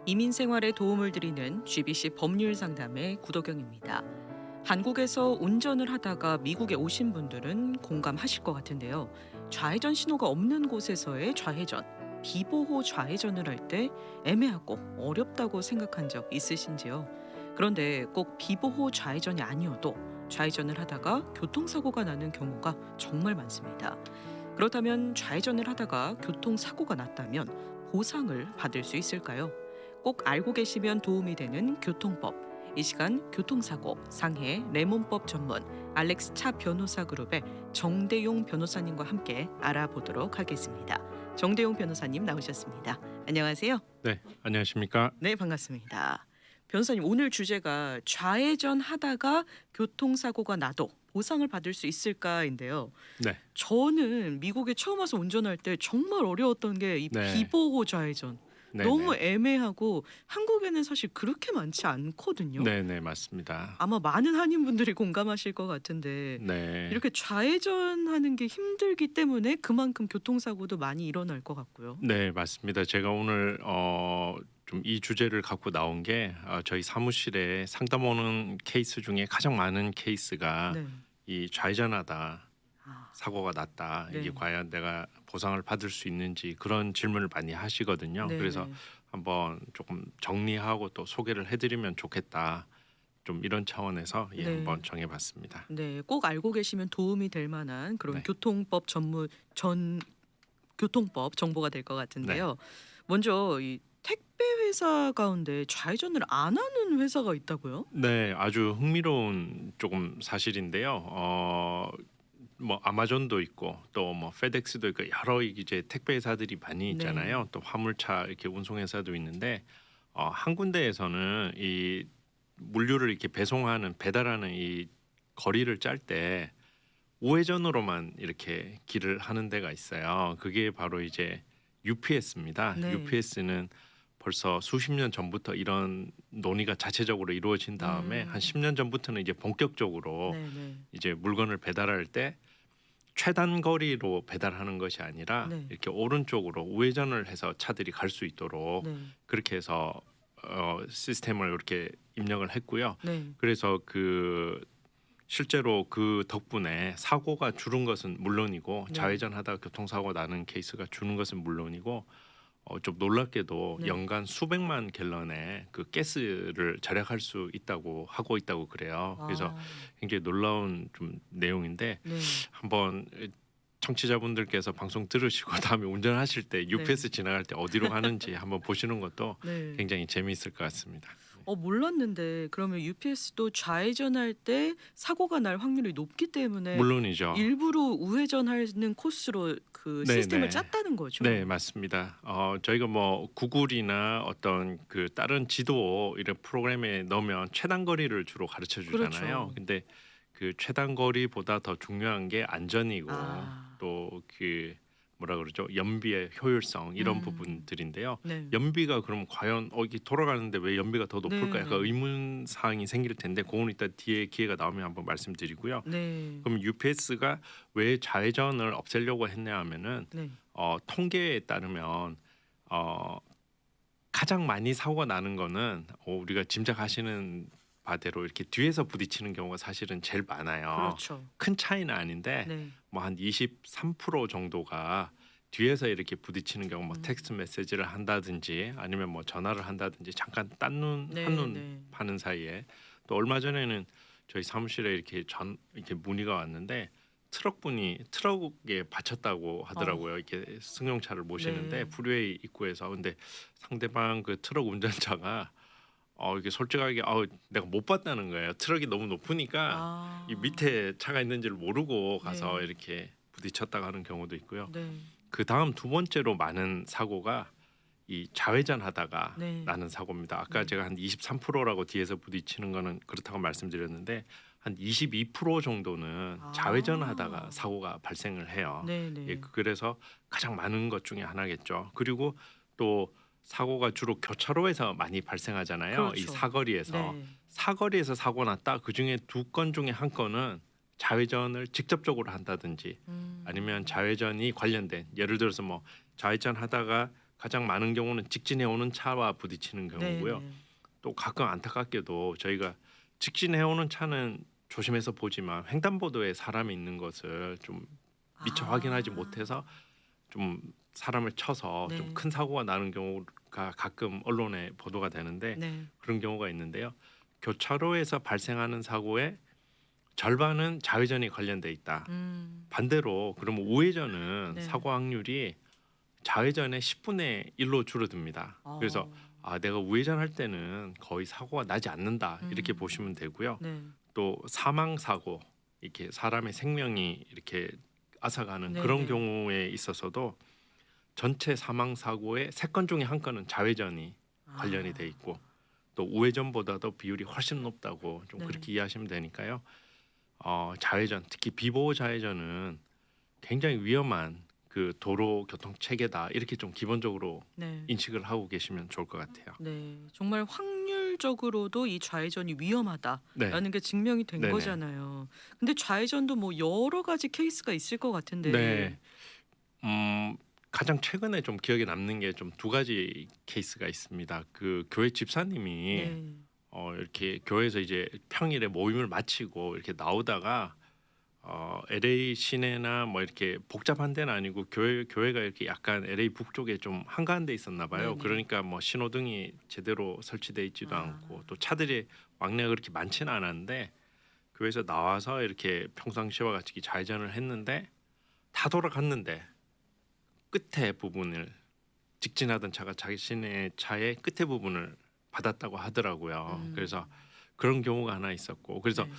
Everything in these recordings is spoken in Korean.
이민 생활에 도움을 드리는 GBC 법률 상담의 구도경입니다. 한국에서 운전을 하다가 미국에 오신 분들은 공감하실 것 같은데요. 좌회전 신호가 없는 곳에서의 좌회전, 비보호 좌회전을 할 때 애매하고 어렵다고 생각한 적 있으신지요? 그런데 꼭 비보호 좌회전이 아니어도 좌회전을 하다가 교통사고가 나는 경우가 정말 많습니다. 그렇다면 좌회전을 하다가 교통사고가 났다면 보상을 받을 수 있을까요? 꼭 알고 계시면 도움이 되는 교통법. 이 시간 교통사고 상해 레몬법 전문 알렉스 차 변호사 그룹의 정대용 변호사님과 함께 알아보도록 하겠습니다. 정대용 변호사님 나오셨습니다. 안녕하세요. 네, 안녕하십니까? 네, 반갑습니다. 변호사님, 오늘 주제가 좌회전 하다가 교통사고가 나도 보상을 받을 수 있을까인데요. 네, 저는 미국에 처음 와서 운전할 때 정말 어려웠던 게 이 네, 비보호 좌회전. 네, 너무 네, 애매하고 한국에는 사실 그렇게 많지 않거든요. 네, 네, 맞습니다. 아마 많은 한인분들이 공감하실 것 같은데 네, 이렇게 좌회전하는 게 힘들기 때문에 그만큼 교통사고도 많이 일어날 것 같고요. 네, 맞습니다. 제가 오늘 좀 이 주제를 갖고 나온 게 저희 사무실에 상담 오는 케이스 중에 가장 많은 케이스가 네. 이 좌회전하다 아, 사고가 났다. 이게 네. 과연 내가 보상을 받을 수 있는지 그런 질문을 많이 하시거든요. 네. 그래서 한번 조금 정리하고 또 소개를 해드리면 좋겠다. 좀 이런 차원에서 네. 한번 정해봤습니다. 네, 꼭 알고 계시면 도움이 될 만한 그런 네. 교통법 정보가 될 것 같은데요. 먼저 이 택배 회사 가운데 좌회전을 안 하는 회사가 있다고요? 네, 아주 흥미로운 조금 사실인데요. 뭐 아마존도 있고 또 뭐 페덱스도 있고 여러 이제 택배 회사들이 많이 있잖아요. 네. 또 화물차 이렇게 운송 회사도 있는데 한 군데에서는 이 물류를 이렇게 배달하는 이 거리를 짤 때 우회전으로만 이렇게 길을 하는 데가 있어요. 그게 바로 이제 UPS입니다. 네. UPS는 벌써 수십 년 전부터 이런 논의가 자체적으로 이루어진 다음에 한 10년 전부터는 이제 본격적으로 네, 네. 이제 물건을 배달할 때 최단 거리로 배달하는 것이 아니라 네. 이렇게 오른쪽으로 우회전을 해서 차들이 갈 수 있도록 네. 그렇게 해서 시스템을 이렇게 입력을 했고요. 네. 그래서 실제로 그 덕분에 사고가 줄은 것은 물론이고 네. 좌회전하다가 교통사고 나는 케이스가 줄은 것은 물론이고 좀 놀랍게도 네. 연간 수백만 갤런의 그 가스를 절약할 수 있다고 하고 있다고 그래요. 그래서 아, 굉장히 놀라운 좀 내용인데 네. 한번 청취자분들께서 방송 들으시고 다음에 운전하실 때 UPS 지나갈 때 어디로 가는지 한번 보시는 것도 네. 굉장히 재미있을 것 같습니다. 몰랐는데 그러면 UPS도 좌회전할 때 사고가 날 확률이 높기 때문에 물론이죠. 일부러 우회전하는 코스로 그 네, 시스템을 네. 짰다는 거죠. 네, 맞습니다. 저희가 뭐 구글이나 어떤 그 다른 지도 이런 프로그램에 넣으면 최단 거리를 주로 가르쳐 주잖아요. 그렇죠. 근데 그 최단 거리보다 더 중요한 게 안전이고 아. 또 그 뭐라 그러죠? 연비의 효율성 이런 부분들인데요. 네. 연비가 그럼 과연 이게 돌아가는데 왜 연비가 더 높을까? 네, 약간 네. 의문 사항이 생길 텐데 그건 이따 뒤에 기회가 나오면 한번 말씀드리고요. 네. 그럼 UPS가 왜 좌회전을 없애려고 했냐 하면은 네. 통계에 따르면 가장 많이 사고가 나는 거는 우리가 짐작하시는 바대로 이렇게 뒤에서 부딪히는 경우가 사실은 제일 많아요. 그렇죠. 큰 차이는 아닌데 네. 뭐 한 23% 정도가 뒤에서 이렇게 부딪히는 경우 뭐 텍스트 메시지를 한다든지 아니면 뭐 전화를 한다든지 잠깐 딴눈 네, 한눈 네. 파는 사이에 또 얼마 전에는 저희 사무실에 이렇게 문의가 왔는데 트럭분이 트럭에 받쳤다고 하더라고요. 이렇게 승용차를 모시는데 네. 프리웨이 입구에서 근데 상대방 그 트럭 운전자가 이게 솔직하게 내가 못 봤다는 거예요. 트럭이 너무 높으니까 아. 이 밑에 차가 있는지를 모르고 가서 네. 이렇게 부딪혔다가 하는 경우도 있고요. 네. 그 다음 두 번째로 많은 사고가 이 좌회전하다가 네. 나는 사고입니다. 아까 제가 한 23%라고 뒤에서 부딪히는 거는 그렇다고 말씀드렸는데 한 22% 정도는 아. 좌회전하다가 사고가 발생을 해요. 네, 네. 예, 그래서 가장 많은 것 중에 하나겠죠. 그리고 또 사고가 주로 교차로에서 많이 발생하잖아요. 이 그렇죠. 사거리에서 네. 사거리에서 사고 났다. 그 중에 두 건 중에 한 건은 좌회전을 직접적으로 한다든지 아니면 좌회전이 관련된 예를 들어서 뭐 좌회전 하다가 가장 많은 경우는 직진해 오는 차와 부딪히는 경우고요. 네. 또 가끔 안타깝게도 저희가 직진해 오는 차는 조심해서 보지만 횡단보도에 사람이 있는 것을 좀 미처 확인하지 못해서 좀 사람을 쳐서 좀 네. 큰 사고가 나는 경우가 가끔 언론에 보도가 되는데 네. 그런 경우가 있는데요. 교차로에서 발생하는 사고의 절반은 좌회전이 관련돼 있다. 반대로 그러면 우회전은 네. 사고 확률이 좌회전의 10분의 1로 줄어듭니다. 그래서 내가 우회전할 때는 거의 사고가 나지 않는다 이렇게 보시면 되고요. 네. 또 사망 사고 이렇게 사람의 생명이 이렇게 앗아가는 네, 그런 네. 경우에 있어서도 전체 사망 사고의 3건 중에 한 건은 좌회전이 관련이 돼 있고 또 우회전보다도 비율이 훨씬 높다고 좀 네. 그렇게 이해하시면 되니까요. 좌회전 특히 비보호 좌회전은 굉장히 위험한 그 도로 교통 체계다 이렇게 좀 기본적으로 네. 인식을 하고 계시면 좋을 것 같아요. 네. 정말 확률적으로도 이 좌회전이 위험하다라는 네, 게 증명이 된 네네. 거잖아요. 근데 좌회전도 뭐 여러 가지 케이스가 있을 것 같은데. 네. 가장 최근에 좀 기억에 남는 게 좀 두 가지 케이스가 있습니다. 그 교회 집사님이 네. 이렇게 교회에서 이제 평일에 모임을 마치고 이렇게 나오다가 LA 시내나 뭐 이렇게 복잡한 데는 아니고 교회가 이렇게 약간 LA 북쪽에 좀 한가한 데 있었나 봐요. 네네. 그러니까 뭐 신호등이 제대로 설치돼 있지도 아. 않고 또 차들이 왕래가 그렇게 많지는 않았는데 교회에서 나와서 이렇게 평상시와 같이 좌회전을 했는데 다 돌아갔는데 끝에 부분을 직진하던 차가 자신의 차의 끝에 부분을 받았다고 하더라고요. 그래서 그런 경우가 하나 있었고 그래서 네.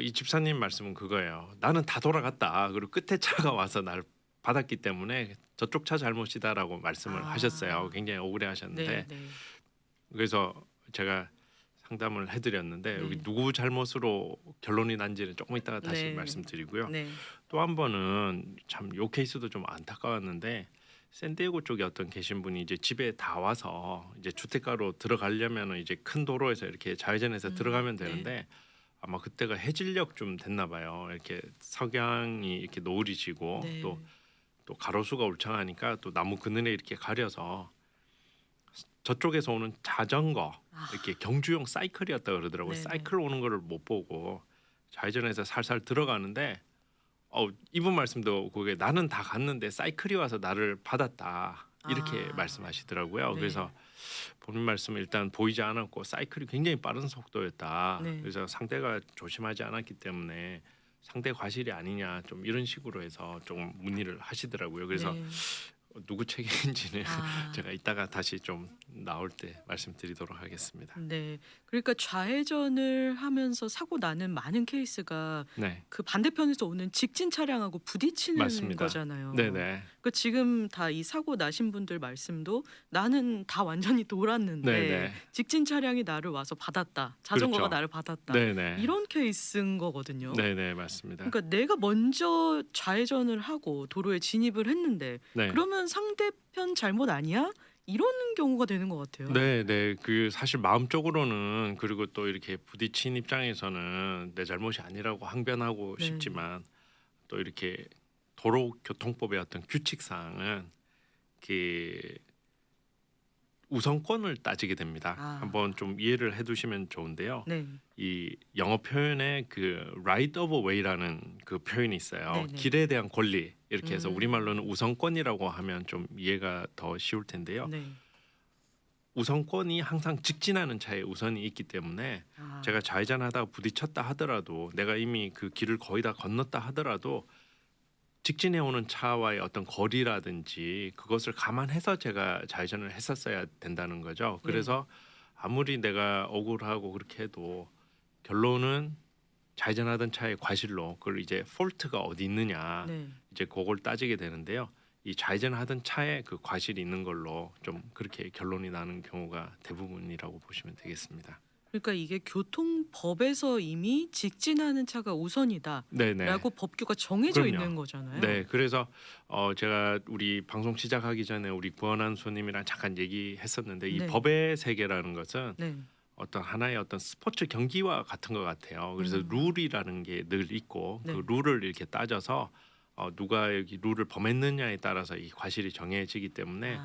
이 집사님 말씀은 그거예요. 나는 다 돌아갔다. 그리고 끝에 차가 와서 나를 받았기 때문에 저쪽 차 잘못이다라고 말씀을 하셨어요. 굉장히 억울해하셨는데 네, 네. 그래서 제가 상담을 해드렸는데 네. 여기 누구 잘못으로 결론이 난지는 조금 이따가 다시 네. 말씀드리고요. 네. 또 한 번은 참 요 케이스도 좀 안타까웠는데 샌디에고 쪽에 어떤 계신 분이 이제 집에 다 와서 이제 주택가로 들어가려면 이제 큰 도로에서 이렇게 좌회전해서 들어가면 네. 되는데 아마 그때가 해질녘 좀 됐나 봐요. 이렇게 석양이 이렇게 노을이 지고 네. 또 가로수가 울창하니까 또 나무 그늘에 이렇게 가려서 저쪽에서 오는 자전거 이렇게 경주용 사이클이었다 그러더라고요. 네네. 사이클 오는 거를 못 보고 좌회전해서 살살 들어가는데 이분 말씀도 그게 나는 다 갔는데 사이클이 와서 나를 받았다 이렇게 말씀하시더라고요. 네. 그래서 본인 말씀은 일단 보이지 않았고 사이클이 굉장히 빠른 속도였다. 네. 그래서 상대가 조심하지 않았기 때문에 상대 과실이 아니냐 좀 이런 식으로 해서 좀 문의를 하시더라고요. 그래서 네. 누구 책임인지는 아. 제가 이따가 다시 좀 나올 때 말씀드리도록 하겠습니다. 네. 그러니까 좌회전을 하면서 사고 나는 많은 케이스가 네, 그 반대편에서 오는 직진 차량하고 부딪히는 맞습니다. 거잖아요. 네네. 그러니까 지금 다 이 사고 나신 분들 말씀도 나는 다 완전히 돌았는데 네네. 직진 차량이 나를 와서 받았다. 자전거가 그렇죠. 나를 받았다. 네네. 이런 케이스인 거거든요. 네네 맞습니다. 그러니까 내가 먼저 좌회전을 하고 도로에 진입을 했는데 네. 그러면 상대편 잘못 아니야? 이런 경우가 되는 것 같아요. 네. 그 사실 마음적으로는 그리고 또 이렇게 부딪힌 입장에서는 내 잘못이 아니라고 항변하고 네. 싶지만 또 이렇게 도로교통법의 어떤 규칙상은 그 우선권을 따지게 됩니다. 한번 좀 이해를 해두시면 좋은데요. 네. 이 영어 표현에 그 right of way라는 그 표현이 있어요. 네네. 길에 대한 권리 이렇게 해서 음. 우리말로는 우선권이라고 하면 좀 이해가 더 쉬울 텐데요. 네. 우선권이 항상 직진하는 차에 우선이 있기 때문에 제가 좌회전하다가 부딪혔다 하더라도 내가 이미 그 길을 거의 다 건넜다 하더라도 직진해 오는 차와의 어떤 거리라든지 그것을 감안해서 제가 좌회전을 했었어야 된다는 거죠. 그래서 아무리 내가 억울하고 그렇게 해도 결론은 좌회전하던 차의 과실로 그걸 이제 폴트가 어디 있느냐 네. 이제 그걸 따지게 되는데요. 이 좌회전하던 차에 그 과실이 있는 걸로 좀 그렇게 결론이 나는 경우가 대부분이라고 보시면 되겠습니다. 그러니까 이게 교통법에서 이미 직진하는 차가 우선이다라고 네네. 법규가 정해져 그럼요. 있는 거잖아요. 네, 그래서 제가 우리 방송 시작하기 전에 우리 구원한 손님이랑 잠깐 얘기했었는데 이 네. 법의 세계라는 것은 네. 어떤 하나의 어떤 스포츠 경기와 같은 것 같아요. 그래서 룰이라는 게 늘 있고 네. 그 룰을 이렇게 따져서 누가 여기 룰을 범했느냐에 따라서 이 과실이 정해지기 때문에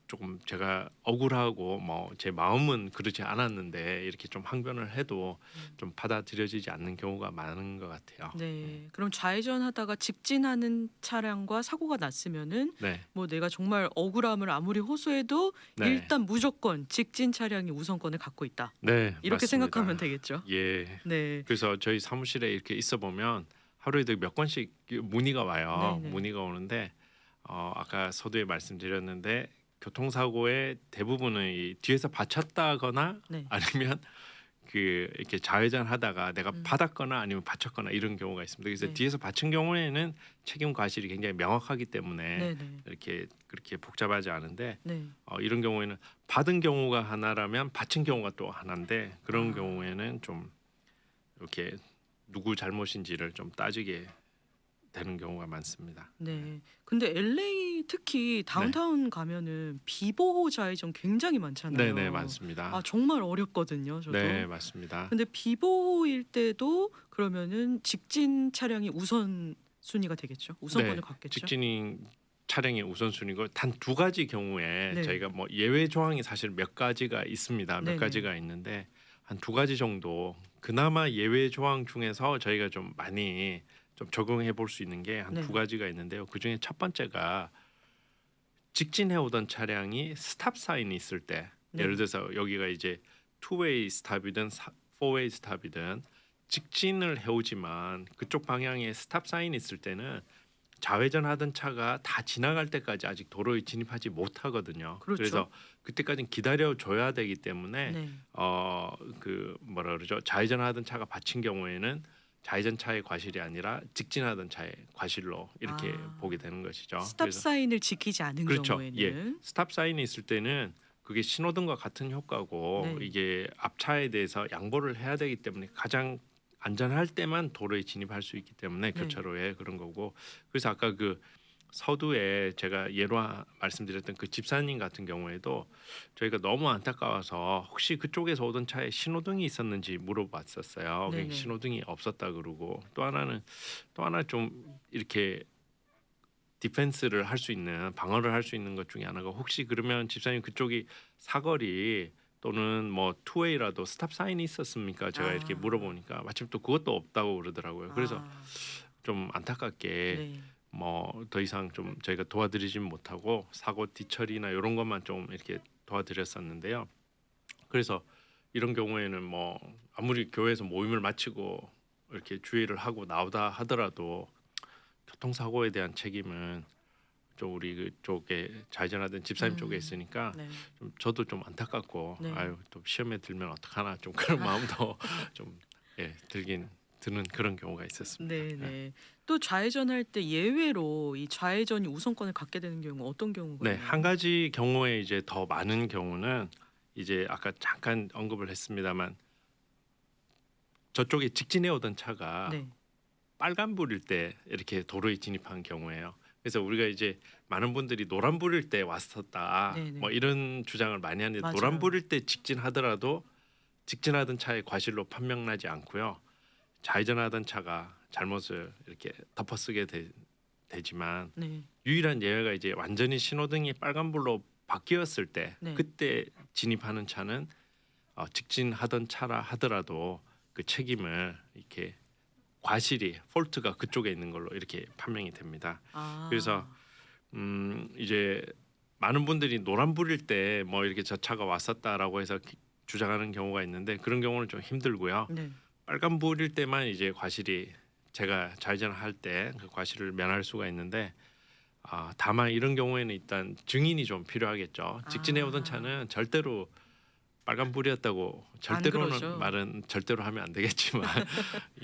조금 제가 억울하고 뭐 제 마음은 그렇지 않았는데 이렇게 좀 항변을 해도 좀 받아들여지지 않는 경우가 많은 것 같아요. 네. 그럼 좌회전하다가 직진하는 차량과 사고가 났으면은 네, 뭐 내가 정말 억울함을 아무리 호소해도 네, 일단 무조건 직진 차량이 우선권을 갖고 있다. 네, 이렇게 생각하면 맞습니다. 되겠죠. 예. 네. 그래서 저희 사무실에 이렇게 있어 보면 하루에도 몇 건씩 문의가 와요. 네네. 문의가 오는데 아까 서두에 말씀드렸는데 교통사고의 대부분은 이 뒤에서 받쳤다거나 네. 아니면 그 이렇게 좌회전하다가 내가 음. 받았거나 아니면 받쳤거나 이런 경우가 있습니다. 그래서 네. 뒤에서 받친 경우에는 책임 과실이 굉장히 명확하기 때문에 네네. 이렇게 그렇게 복잡하지 않은데 네. 이런 경우에는 받은 경우가 하나라면 받친 경우가 또 하나인데 그런 아. 경우에는 좀 이렇게 누구 잘못인지를 좀 따지게 되는 경우가 많습니다. 네. 근데 LA 특히 네, 다운타운 가면은 비보호 좌회전 굉장히 많잖아요. 네, 네, 많습니다. 아 정말 어렵거든요, 저도. 네, 맞습니다. 근데 비보호일 때도 그러면은 직진 차량이 우선 순위가 되겠죠. 우선권을 네, 갖겠죠. 직진인 차량의 우선순위고 단 두 가지 경우에 네. 저희가 뭐 예외 조항이 사실 몇 가지가 있습니다. 몇 네네. 가지가 있는데 한 두 가지 정도 그나마 예외 조항 중에서 저희가 좀 많이 좀 적용해 볼 수 있는 게 한 두 네네. 가지가 있는데요. 그 중에 첫 번째가 직진해 오던 차량이 스탑 사인이 있을 때 예를 네. 들어서 여기가 이제 투웨이 스탑이든 포웨이 스탑이든 직진을 해오지만 그쪽 방향에 스탑 사인이 있을 때는 좌회전하던 차가 다 지나갈 때까지 아직 도로에 진입하지 못하거든요. 그렇죠. 그래서 그때까지는 기다려 줘야 되기 때문에 네. 그 뭐라 그러죠? 좌회전하던 차가 받친 경우에는 좌회전 차의 과실이 아니라 직진하던 차의 과실로 이렇게 아. 보게 되는 것이죠. 스탑 그래서 사인을 지키지 않은 그렇죠. 예. 경우에는 스탑 사인이 있을 때는 그게 신호등과 같은 효과고 네. 이게 앞차에 대해서 양보를 해야 되기 때문에 가장 안전할 때만 도로에 진입할 수 있기 때문에 네. 교차로에 그런 거고. 그래서 아까 그 서두에 제가 예로 말씀드렸던 그 집사님 같은 경우에도 저희가 너무 안타까워서 혹시 그쪽에서 오던 차에 신호등이 있었는지 물어봤었어요. 네네. 신호등이 없었다 그러고 또 하나 좀 이렇게 디펜스를 할 수 있는 방어를 할 수 있는 것 중에 하나가 혹시 그러면 집사님 그쪽이 사거리 또는 뭐 투웨이라도 스탑 사인이 있었습니까? 제가 이렇게 아. 물어보니까 마침 또 그것도 없다고 그러더라고요. 그래서 아. 좀 안타깝게 네. 뭐 더 이상 좀 저희가 도와드리진 못하고 사고 뒤처리나 이런 것만 좀 이렇게 도와드렸었는데요. 그래서 이런 경우에는 뭐 아무리 교회에서 모임을 마치고 이렇게 주의를 하고 나오다 하더라도 교통사고에 대한 책임은 좀 우리 그쪽에 좌회전하던 집사님 쪽에 있으니까 네. 좀 저도 좀 안타깝고 네. 아유 또 시험에 들면 어떡하나 좀 그런 마음도 좀 드는 그런 경우가 있었습니다. 네네. 또 좌회전할 때 예외로 이 좌회전이 우선권을 갖게 되는 경우 어떤 경우가 네, 있나요? 한 가지 경우에 이제 더 많은 경우는 이제 아까 잠깐 언급을 했습니다만 저쪽에 직진해 오던 차가 네. 빨간불일 때 이렇게 도로에 진입한 경우예요. 그래서 우리가 이제 많은 분들이 노란불일 때 왔었다 네네. 뭐 이런 주장을 많이 하는데 맞아요. 노란불일 때 직진하더라도 직진하던 차의 과실로 판명나지 않고요. 좌회전하던 차가 잘못을 이렇게 덮어쓰게 되지만 네. 유일한 예외가 이제 완전히 신호등이 빨간불로 바뀌었을 때 네. 그때 진입하는 차는 직진하던 차라 하더라도 그 책임을 이렇게 과실이 폴트가 그쪽에 있는 걸로 이렇게 판명이 됩니다. 아. 그래서 이제 많은 분들이 노란불일 때 뭐 이렇게 저 차가 왔었다라고 해서 주장하는 경우가 있는데 그런 경우는 좀 힘들고요. 네. 빨간불일 때만 이제 과실이 제가 좌회전할 때 그 과실을 면할 수가 있는데 다만 이런 경우에는 일단 증인이 좀 필요하겠죠. 직진해 오던 차는 절대로 빨간불이었다고 절대로는 그러죠. 말은 절대로 하면 안 되겠지만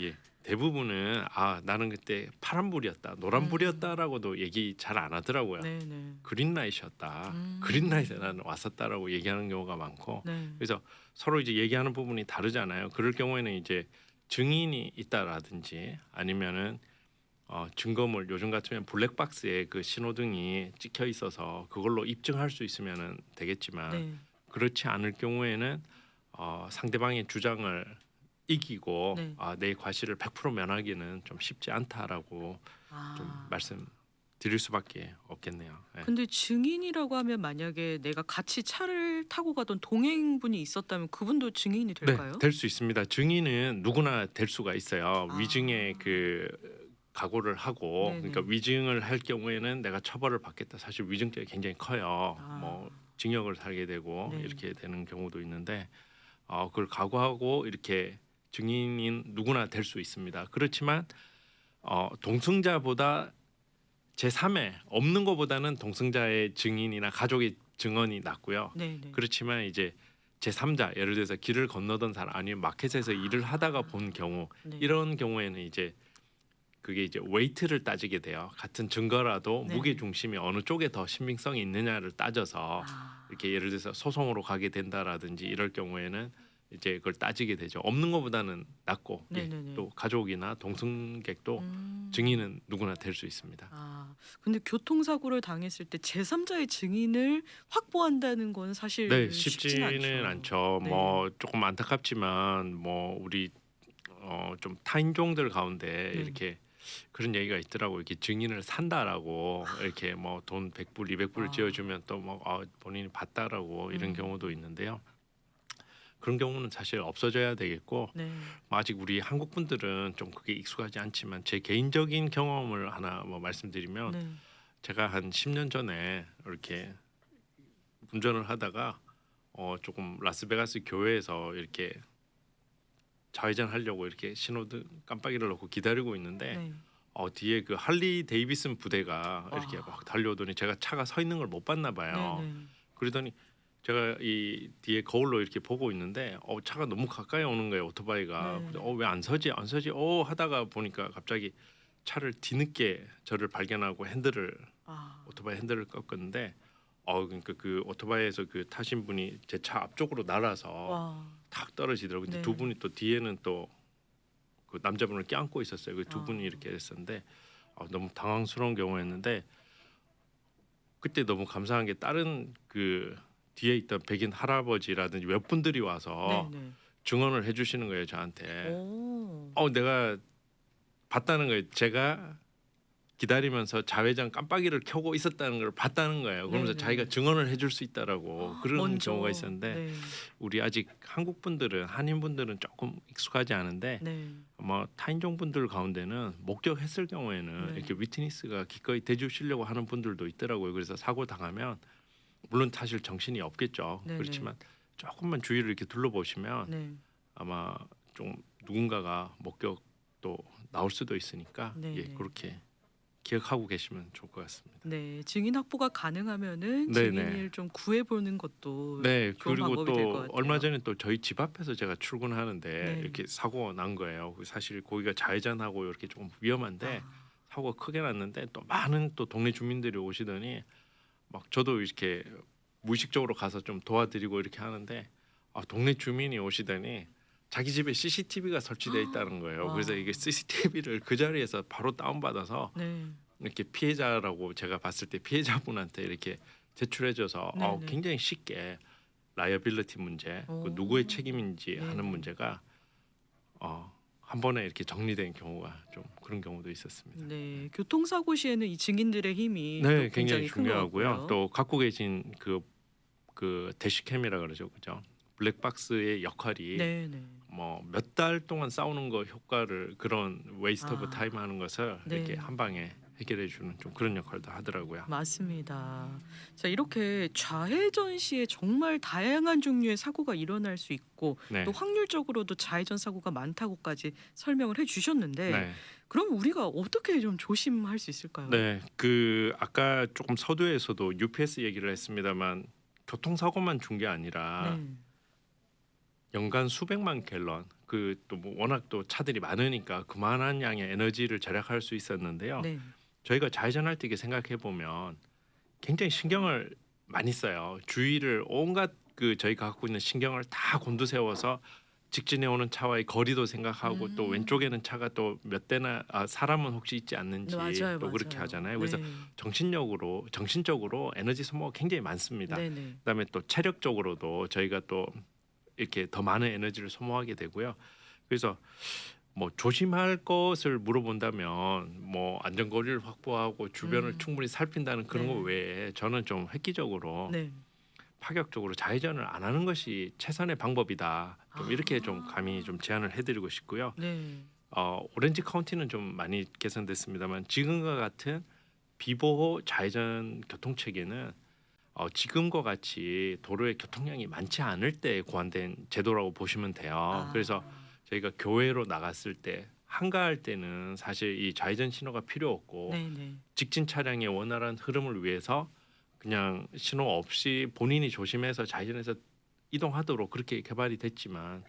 예, 대부분은 나는 그때 파란불이었다, 노란불이었다라고도 얘기 잘 안 하더라고요. 네네. 그린라이트였다, 그린라이트에 나는 왔었다라고 얘기하는 경우가 많고 네. 그래서 서로 이제 얘기하는 부분이 다르잖아요. 그럴 경우에는 이제 증인이 있다라든지 아니면은 증거물 요즘 같으면 블랙박스에 그 신호등이 찍혀 있어서 그걸로 입증할 수 있으면은 되겠지만 네. 그렇지 않을 경우에는 상대방의 주장을 이기고 네. 내 과실을 100% 면하기는 좀 쉽지 않다라고 좀 아. 드릴 수밖에 없겠네요. 예. 근데 증인이라고 하면 만약에 내가 같이 차를 타고 가던 동행분이 있었다면 그분도 증인이 네, 될까요? 될 수 있습니다. 증인은 누구나 될 수가 있어요. 아. 위증에 그 각오를 하고 네네. 그러니까 위증을 할 경우에는 내가 처벌을 받겠다. 사실 위증죄가 굉장히 커요. 아. 뭐 징역을 살게 되고 네. 이렇게 되는 경우도 있는데 그걸 각오하고 이렇게 증인인 누구나 될 수 있습니다. 그렇지만 동승자보다 제3의 없는 것보다는 동승자의 증인이나 가족의 증언이 낫고요. 네네. 그렇지만 이제 제3자 예를 들어서 길을 건너던 사람 아니면 마켓에서 일을 하다가 본 경우 네. 이런 경우에는 이제 그게 이제 웨이트를 따지게 돼요. 같은 증거라도 네. 무게 중심이 어느 쪽에 더 신빙성이 있느냐를 따져서 아. 이렇게 예를 들어서 소송으로 가게 된다라든지 이럴 경우에는 이제 그걸 따지게 되죠. 없는 것보다는 낫고 네네네. 또 가족이나 동승객도 음. 증인은 누구나 될 수 있습니다. 아. 근데 교통사고를 당했을 때 제3자의 증인을 확보한다는 건 사실 네, 쉽지는 쉽지는 않죠. 않죠. 네. 뭐 조금 안타깝지만 뭐 우리 좀 타인종들 가운데 네. 이렇게 그런 얘기가 있더라고요. 이렇게 증인을 산다라고 이렇게 뭐 돈 100불, 200불 아. 지어주면 또 뭐 본인이 받다라고 이런 경우도 있는데요. 그런 경우는 사실 없어져야 되겠고 네. 뭐 아직 우리 한국 분들은 좀 그게 익숙하지 않지만 제 개인적인 경험을 하나 뭐 말씀드리면 네. 제가 한 10년 전에 이렇게 운전을 하다가 조금 라스베가스 교회에서 이렇게 좌회전 하려고 이렇게 신호등 깜빡이를 넣고 기다리고 있는데 네. 뒤에 그 할리 데이비슨 부대가 이렇게 와. 막 달려오더니 제가 차가 서 있는 걸 못 봤나 봐요. 네네. 그러더니 제가 이 뒤에 거울로 이렇게 보고 있는데 차가 너무 가까이 오는 거예요, 오토바이가. 네. 왜 안 서지 하다가 보니까 갑자기 차를 뒤늦게 저를 발견하고 아. 오토바이 핸들을 꺾었는데 그러니까 그 오토바이에서 그 타신 분이 제 차 앞쪽으로 날아서 와. 탁 떨어지더라고요. 근데 네. 두 분이 또 뒤에는 또 그 남자분을 껴안고 있었어요. 그 두 아. 분이 이렇게 했었는데 너무 당황스러운 경우였는데 그때 너무 감사한 게 다른 그 뒤에 있던 백인 할아버지라든지 몇 분들이 와서 네네. 증언을 해주시는 거예요, 저한테. 오. 내가 봤다는 거예요. 제가 기다리면서 좌회전 깜빡이를 켜고 있었다는 걸 봤다는 거예요. 그러면서 네네. 자기가 증언을 해줄 수 있다라고 그런 먼저. 경우가 있었는데 네. 우리 아직 한국 분들은 한인 분들은 조금 익숙하지 않은데 네. 아마 타인종 분들 가운데는 목격했을 경우에는 네. 이렇게 위트니스가 기꺼이 대주시려고 하는 분들도 있더라고요. 그래서 사고 당하면 물론 사실 정신이 없겠죠. 네네. 그렇지만 조금만 주위를 이렇게 둘러보시면 네. 아마 좀 누군가가 목격도 나올 수도 있으니까 네네. 그렇게 기억하고 계시면 좋을 것 같습니다. 네. 증인 확보가 가능하면은 네네. 증인을 좀 구해 보는 것도 네, 좋은 그리고 방법이 될 것 또 같아요. 얼마 전에 또 저희 집 앞에서 제가 출근하는데 네. 이렇게 사고가 난 거예요. 사실 거기가 좌회전하고 이렇게 조금 위험한데 아. 사고가 크게 났는데 또 많은 또 동네 주민들이 오시더니 막 저도 이렇게 무의식적으로 가서 좀 도와드리고 이렇게 하는데 동네 주민이 오시더니 자기 집에 CCTV가 설치되어 있다는 거예요. 그래서 와. 이게 CCTV를 그 자리에서 바로 다운받아서 네. 이렇게 피해자라고 제가 봤을 때 피해자분한테 이렇게 제출해줘서 네네. 굉장히 쉽게 라이어빌리티 문제, 오. 그 누구의 책임인지 네네. 하는 문제가 한 번에 이렇게 정리된 경우가 좀 그런 경우도 있었습니다. 네. 교통사고 시에는 이 증인들의 힘이 또 네, 굉장히 굉장히 큰 것 중요하고요. 같고요. 또 갖고 계신 그 대시캠이라 그러죠, 그죠? 블랙박스의 역할이 네네. 뭐 몇 달 동안 싸우는 거 효과를 그런 웨이스트 오브 아. 타임 하는 것을 이렇게 네. 한 방에 해결해 주는 좀 그런 역할도 하더라고요. 맞습니다. 자, 이렇게 좌회전 시에 정말 다양한 종류의 사고가 일어날 수 있고 네. 또 확률적으로도 좌회전 사고가 많다고까지 설명을 해 주셨는데 네. 그럼 우리가 어떻게 좀 조심할 수 있을까요? 네, 그 아까 조금 서두에서도 UPS 얘기를 했습니다만 교통사고만 준 게 아니라 네. 연간 수백만 갤런 그 또 뭐 워낙 또 차들이 많으니까 그만한 양의 에너지를 절약할 수 있었는데요. 네. 저희가 좌회전할 때 이렇게 생각해 보면 굉장히 신경을 많이 써요. 주위를 온갖 그 저희가 갖고 있는 신경을 다 곤두세워서 직진해 오는 차와의 거리도 생각하고 또 왼쪽에는 차가 또 몇 대나 사람은 혹시 있지 않는지 맞아요, 또 그렇게 맞아요. 하잖아요. 그래서 네. 정신적으로 에너지 소모가 굉장히 많습니다. 네네. 그다음에 또 체력적으로도 저희가 또 이렇게 더 많은 에너지를 소모하게 되고요. 그래서 뭐 조심할 것을 물어본다면 뭐 안전거리를 확보하고 주변을 음. 충분히 살핀다는 그런 거 네. 외에 저는 좀 획기적으로 네. 파격적으로 좌회전을 안 하는 것이 최선의 방법이다. 좀 이렇게 좀 감히 좀 아. 제안을 해드리고 싶고요. 네. 오렌지 카운티는 좀 많이 개선됐습니다만 지금과 같은 비보호 좌회전 교통 체계는 지금과 같이 도로에 교통량이 많지 않을 때 고안된 제도라고 보시면 돼요. 그래서 아. 저희가 교외로 나갔을 때 한가할 때는 사실 이 좌회전 신호가 필요 없고 네네. 직진 차량의 원활한 흐름을 위해서 그냥 신호 없이 본인이 조심해서 좌회전해서 이동하도록 그렇게 개발이 됐지만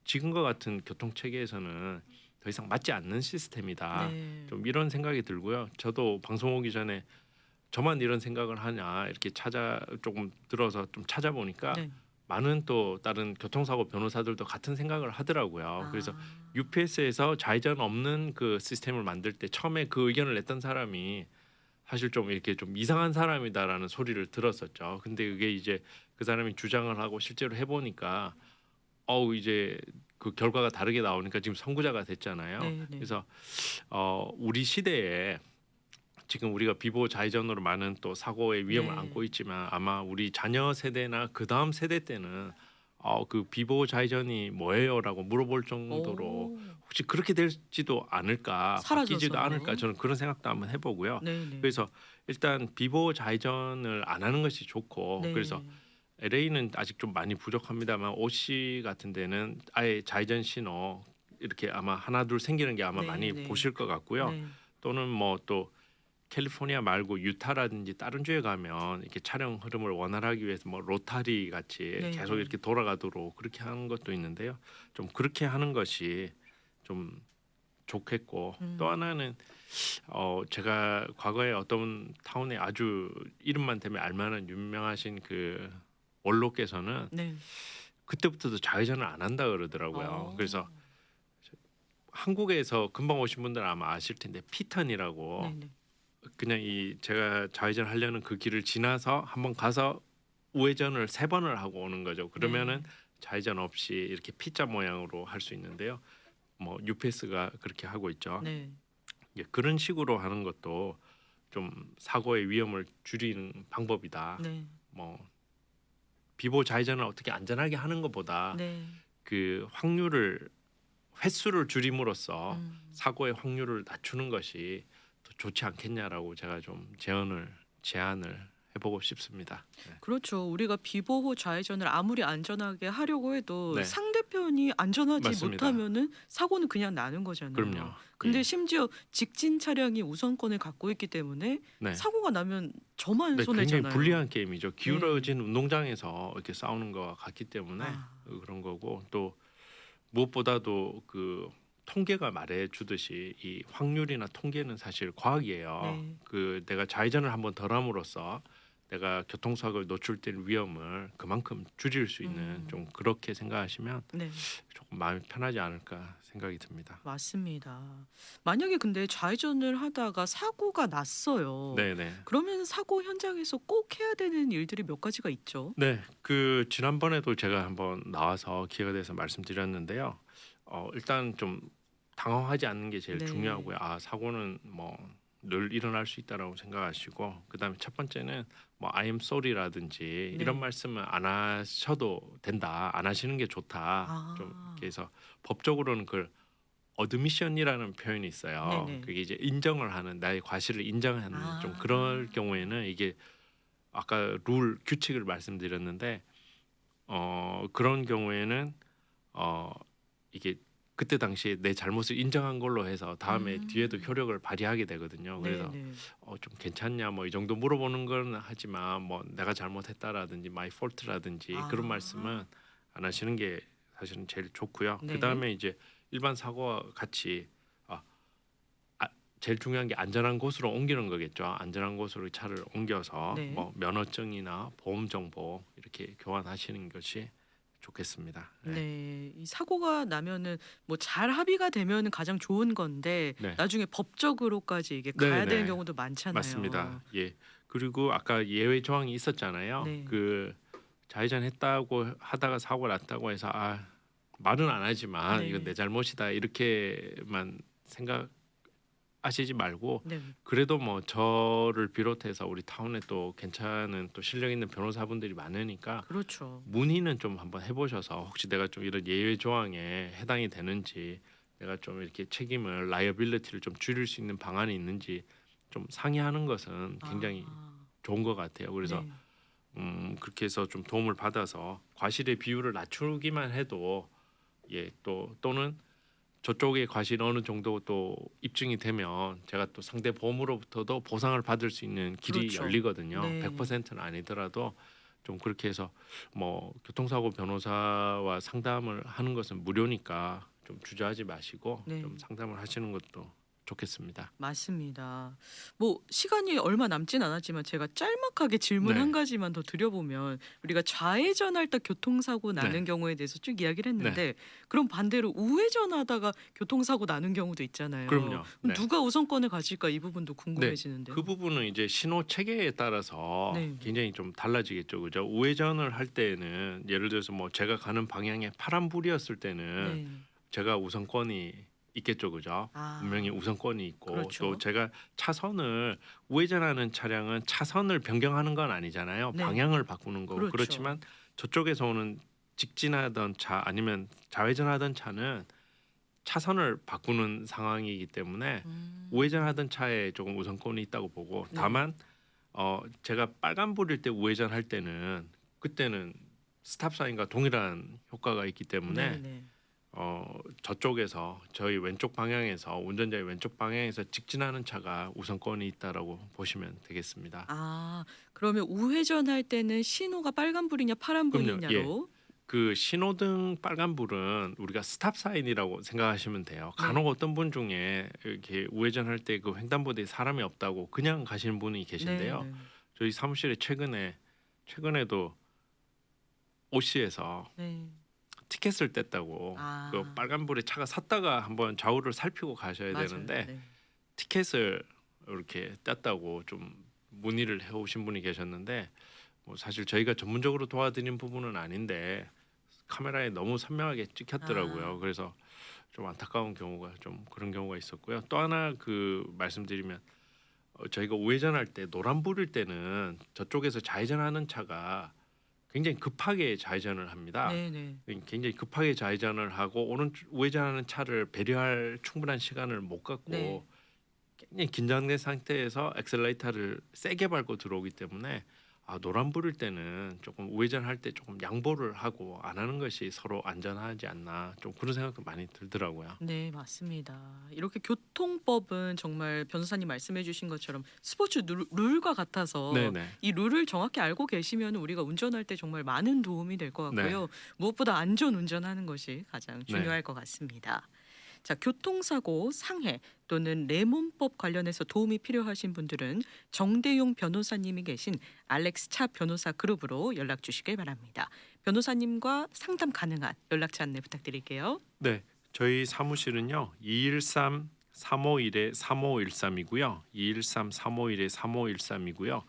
지금과 같은 교통 체계에서는 더 이상 맞지 않는 시스템이다. 네. 좀 이런 생각이 들고요. 저도 방송 오기 전에 저만 이런 생각을 하냐 이렇게 조금 들어서 좀 찾아보니까 네. 많은 또 다른 교통사고 변호사들도 같은 생각을 하더라고요. 그래서 아. UPS에서 좌회전 없는 그 시스템을 만들 때 처음에 그 의견을 냈던 사람이 사실 좀 이렇게 좀 이상한 사람이다라는 소리를 들었었죠. 근데 그게 이제 그 사람이 주장을 하고 실제로 해보니까 이제 그 결과가 다르게 나오니까 지금 선구자가 됐잖아요. 네네. 그래서 우리 시대에 지금 우리가 비보호 좌회전으로 많은 또 사고의 위험을 네. 안고 있지만 아마 우리 자녀 세대나 그 다음 세대 때는 그 비보호 좌회전이 뭐예요라고 물어볼 정도로 오. 혹시 그렇게 될지도 않을까 바뀌지도 않을까 사라져서요? 저는 그런 생각도 한번 해보고요. 네네. 그래서 일단 비보호 좌회전을 안 하는 것이 좋고 그래서 네. LA는 아직 좀 많이 부족합니다만 OC 같은 데는 아예 좌회전 신호 이렇게 아마 하나 둘 생기는 게 아마 많이 네네. 보실 것 같고요. 네. 또는 뭐 또 캘리포니아 말고 유타라든지 다른 주에 가면 이렇게 차량 흐름을 원활하기 위해서 뭐 로타리 같이 계속 네네. 이렇게 돌아가도록 그렇게 하는 것도 있는데요. 좀 그렇게 하는 것이 좀 좋겠고 또 음. 하나는 제가 과거에 어떤 타운에 아주 이름만 대면 알만한 유명하신 그 원로께서는 네. 그때부터도 좌회전을 안 한다 그러더라고요. 그래서 어. 한국에서 금방 오신 분들은 아마 아실 텐데 피턴이라고 네네. 그냥 이 제가 좌회전 하려는 그 길을 지나서 한번 가서 우회전을 3번을 하고 오는 거죠. 그러면은 네. 좌회전 없이 이렇게 P자 모양으로 할 수 있는데요. 뭐 UPS가 그렇게 하고 있죠. 네. 그런 식으로 하는 것도 좀 사고의 위험을 줄이는 방법이다. 네. 뭐 비보 좌회전을 어떻게 안전하게 하는 것보다 네. 그 확률을 횟수를 줄임으로써 음. 사고의 확률을 낮추는 것이 더 좋지 않겠냐라고 제가 좀 제안을 해보고 싶습니다. 네. 그렇죠. 우리가 비보호 좌회전을 아무리 안전하게 하려고 해도 네, 상대편이 안전하지 맞습니다. 못하면은 사고는 그냥 나는 그럼요. 거잖아요. 근데 예. 심지어 직진 차량이 우선권을 갖고 있기 때문에 네. 사고가 나면 저만 네, 굉장히 손해잖아요. 불리한 게임이죠. 네. 기울어진 운동장에서 이렇게 싸우는 거와 같기 때문에 아. 그런 거고 또 무엇보다도 그 통계가 말해주듯이 이 확률이나 통계는 사실 과학이에요. 네. 그 내가 좌회전을 한번 덜 함으로써 내가 교통사고에 노출될 위험을 그만큼 줄일 수 있는 좀 그렇게 생각하시면 네. 조금 마음이 편하지 않을까 생각이 듭니다. 맞습니다. 만약에 근데 좌회전을 하다가 사고가 났어요. 네네. 그러면 사고 현장에서 꼭 해야 되는 일들이 몇 가지가 있죠. 네, 그 지난번에도 제가 한번 나와서 기회가 돼서 말씀드렸는데요. 일단 좀 당황하지 않는 게 제일 네. 중요하고요. 사고는 뭐 늘 일어날 수 있다라고 생각하시고 그다음에 첫 번째는 뭐 I am sorry라든지 네. 이런 말씀은 안 하셔도 된다. 안 하시는 게 좋다. 좀 아. 이렇게 해서 법적으로는 그걸 어드미션이라는 표현이 있어요. 네네. 그게 이제 인정을 하는 나의 과실을 인정하는 좀 아. 그럴 경우에는 이게 아까 룰 규칙을 말씀드렸는데 그런 경우에는 이게 그때 당시에 내 잘못을 인정한 걸로 해서 다음에 뒤에도 음. 효력을 발휘하게 되거든요. 그래서 네네. 좀 괜찮냐 뭐 이 정도 물어보는 건 하지만 뭐 내가 잘못했다라든지 my fault라든지 그런 말씀은 아. 안 하시는 게 사실은 제일 좋고요. 네. 그다음에 이제 일반 사고와 같이 제일 중요한 게 안전한 곳으로 옮기는 거겠죠. 안전한 곳으로 차를 옮겨서 네. 뭐 면허증이나 보험 정보 이렇게 교환하시는 것이 좋겠습니다. 네. 네. 이 사고가 나면은 뭐 잘 합의가 되면은 가장 좋은 건데 네. 나중에 법적으로까지 이게 가야 되는 네네. 경우도 많잖아요. 맞습니다. 예. 그리고 아까 예외 조항이 있었잖아요. 네. 그 좌회전 했다고 하다가 사고 났다고 해서 말은 안 하지만 네. 이건 내 잘못이다 이렇게만 생각하시지 말고 네. 그래도 뭐 저를 비롯해서 우리 타운에 또 괜찮은 또 실력 있는 변호사분들이 많으니까 그렇죠. 문의는 좀 한번 해보셔서 혹시 내가 좀 이런 예외 조항에 해당이 되는지 내가 좀 이렇게 책임을 라이어빌리티를 좀 줄일 수 있는 방안이 있는지 좀 상의하는 것은 굉장히 아. 좋은 것 같아요. 그래서 네. 그렇게 해서 좀 도움을 받아서 과실의 비율을 낮추기만 해도 또는 저쪽의 과실이 어느 정도 또 입증이 되면 제가 또 상대 보험으로부터도 보상을 받을 수 있는 길이 그렇죠. 열리거든요. 네. 100%는 아니더라도 좀 그렇게 해서 뭐 교통사고 변호사와 상담을 하는 것은 무료니까 좀 주저하지 마시고 네. 좀 상담을 하시는 것도 좋겠습니다. 맞습니다. 뭐 시간이 얼마 남진 않았지만 제가 짤막하게 질문 네. 한 가지만 더 드려보면 우리가 좌회전할 때 교통사고 나는 네. 경우에 대해서 쭉 이야기를 네. 했는데 그럼 반대로 우회전하다가 교통사고 나는 경우도 있잖아요. 그럼요. 그럼 네. 누가 우선권을 가질까 이 부분도 궁금해지는데요. 그 부분은 이제 신호 체계에 따라서 네. 굉장히 좀 달라지겠죠, 그죠? 우회전을 할 때는 예를 들어서 뭐 제가 가는 방향에 파란불이었을 때는 네. 제가 우선권이 있겠죠, 그죠? 아. 분명히 우선권이 있고 그렇죠. 또 제가 우회전하는 차량은 차선을 변경하는 건 아니잖아요. 네. 방향을 바꾸는 거고 그렇죠. 그렇지만 저쪽에서 오는 직진하던 차 아니면 좌회전하던 차는 차선을 바꾸는 상황이기 때문에 우회전하던 차에 조금 우선권이 있다고 보고 네. 다만 제가 빨간불일 때 우회전할 때는 그때는 스탑 사인과 동일한 효과가 있기 때문에 네. 저쪽에서 저희 왼쪽 방향에서 운전자의 왼쪽 방향에서 직진하는 차가 우선권이 있다라고 보시면 되겠습니다. 아, 그러면 우회전할 때는 신호가 빨간불이냐 그럼요. 파란불이냐로 그 신호등 빨간불은 우리가 스탑 사인이라고 생각하시면 돼요. 간혹 어떤 분 중에 이렇게 우회전할 때 그 횡단보도에 사람이 없다고 그냥 가시는 분이 계신데요. 네. 저희 사무실에 최근에도 OC에서 네. 티켓을 뗐다고 아. 그 빨간불에 차가 섰다가 한번 좌우를 살피고 가셔야 맞아요. 되는데 네. 티켓을 이렇게 뗐다고 좀 문의를 해오신 분이 계셨는데 뭐 사실 저희가 전문적으로 도와드리는 부분은 아닌데 카메라에 너무 선명하게 찍혔더라고요. 아. 그래서 좀 안타까운 경우가 좀 그런 경우가 있었고요. 또 하나 그 말씀드리면 저희가 우회전할 때 노란불일 때는 저쪽에서 좌회전하는 차가 굉장히 급하게 좌회전을 합니다. 네. 굉장히 급하게 좌회전을 하고 우회전하는 차를 배려할 충분한 시간을 못 갖고 네. 굉장히 긴장된 상태에서 엑셀레이터를 세게 밟고 들어오기 때문에 노란불일 때는 조금 우회전할 때 조금 양보를 하고 안 하는 것이 서로 안전하지 않나 좀 그런 생각도 많이 들더라고요. 네, 맞습니다. 이렇게 교통법은 정말 변호사님 말씀해 주신 것처럼 스포츠 룰과 같아서 네네. 이 룰을 정확히 알고 계시면 우리가 운전할 때 정말 많은 도움이 될 것 네. 같고요. 무엇보다 안전 운전하는 것이 가장 중요할 것 같습니다. 자, 교통사고 상해 또는 레몬법 관련해서 도움이 필요하신 분들은 정대용 변호사님이 계신 알렉스 차 변호사 그룹으로 연락 주시길 바랍니다. 변호사님과 상담 가능한 연락처 안내 부탁드릴게요. 네, 저희 사무실은요 213-351-3513이고요. 213-351-3513이고요.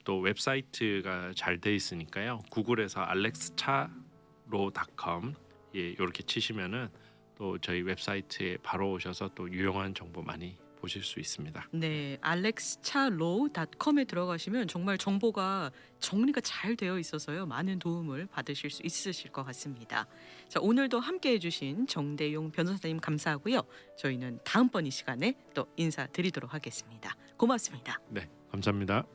또 웹사이트가 잘 돼 있으니까요. 구글에서 alexcha로.com 이렇게 치시면은 또 저희 웹사이트에 바로 오셔서 또 유용한 정보 많이 보실 수 있습니다. 네, alexchalo.com에 들어가시면 정말 정보가 정리가 잘 되어 있어서요. 많은 도움을 받으실 수 있으실 것 같습니다. 자, 오늘도 함께 해주신 정대용 변호사님 감사하고요. 저희는 다음번 이 시간에 또 인사드리도록 하겠습니다. 고맙습니다. 네, 감사합니다.